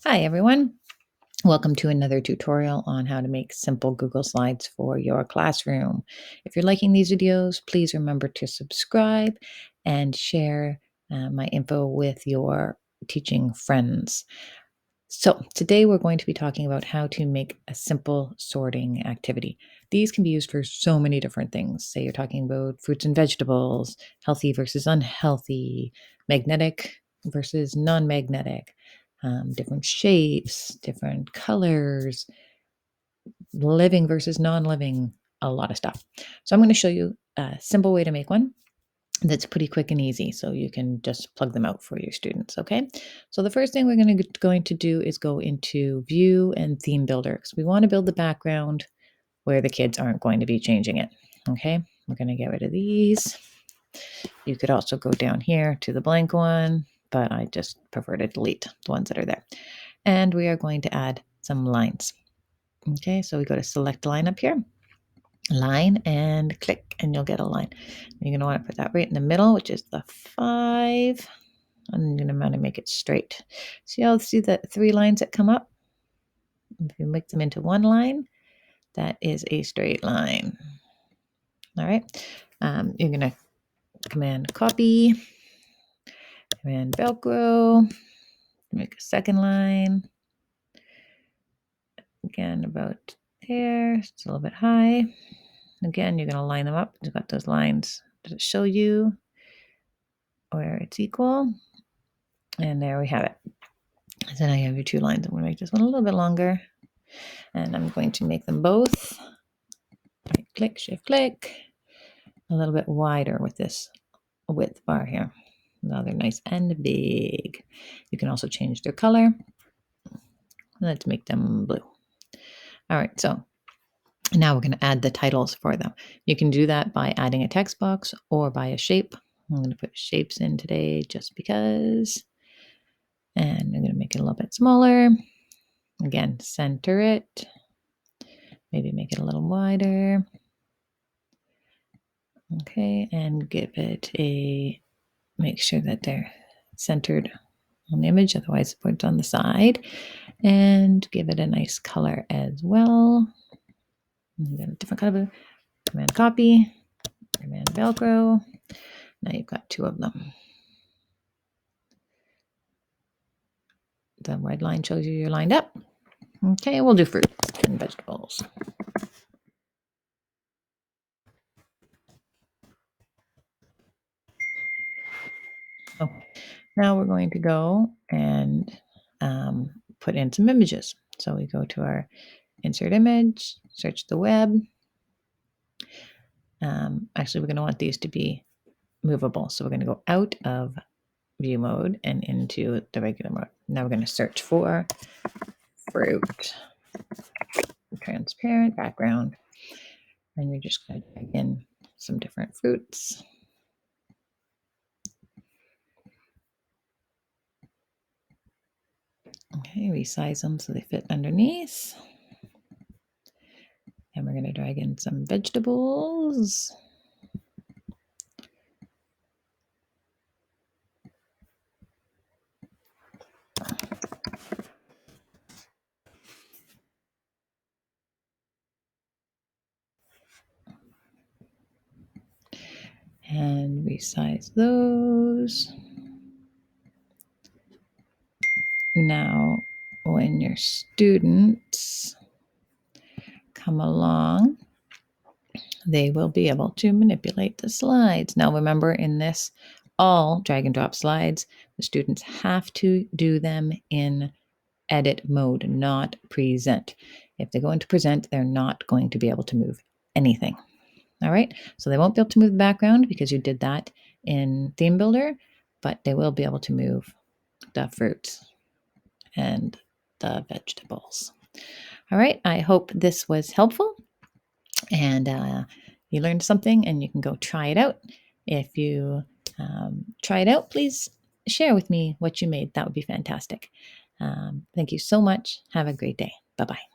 Hi everyone. Welcome to another tutorial on how to make simple Google Slides for your classroom. If you're liking these videos, please remember to subscribe and share my info with your teaching friends. So today we're going to be talking about how to make a simple sorting activity. These can be used for so many different things. Say you're talking about fruits and vegetables, healthy versus unhealthy, magnetic versus non-magnetic, different shapes, different colors, living versus non-living, a lot of stuff. So I'm going to show you a simple way to make one that's pretty quick and easy, so you can just plug them out for your students. Okay, so the first thing we're going to do is go into view and theme builder, because we want to build the background where the kids aren't going to be changing it. Okay, we're going to get rid of these. You could also go down here to the blank one, but I just prefer to delete the ones that are there. And we are going to add some lines. Okay, so we go to select line up here, line, and click, and you'll get a line. You're going to want to put that right in the middle, which is the 5. I'm going to want to make it straight. See the 3 lines that come up? If you make them into one line, that is a straight line. All right. You're going to command copy, command Velcro, make a second line. Again, about there. It's a little bit high. Again, you're going to line them up. You've got those lines. Does it show you where it's equal? And there we have it. So now you have your 2 lines. I'm going to make this one a little bit longer. And I'm going to make them both. Right click, shift click. A little bit wider with this width bar here. Now they're nice and big. You can also change their color. Let's make them blue. All right, so now we're going to add the titles for them. You can do that by adding a text box or by a shape. I'm going to put shapes in today just because. And I'm going to make it a little bit smaller. Again, center it. Maybe make it a little wider. Okay, and give it make sure that they're centered on the image, otherwise it points on the side. And give it a nice color as well. You got a different color. Command copy, command Velcro. Now you've got 2 of them. The red line shows you you're lined up. Okay, we'll do fruit and vegetables. Oh, now we're going to go and put in some images. So we go to our insert image, search the web. Actually, we're going to want these to be movable. So we're going to go out of view mode and into the regular mode. Now we're going to search for fruit, transparent background, and you're just going to drag in some different fruits. Okay, resize them so they fit underneath. And we're going to drag in some vegetables. And resize those. Now, when your students come along, they will be able to manipulate the slides. Now, remember, in this all drag and drop slides, the students have to do them in edit mode, not present. If they go into present, they're not going to be able to move anything. All right, so they won't be able to move the background because you did that in Theme Builder, but they will be able to move the fruits and the vegetables. All right, I hope this was helpful and you learned something and you can go try it out. If you try it out, please share with me what you made. That would be fantastic. Thank you so much. Have a great day. Bye-bye.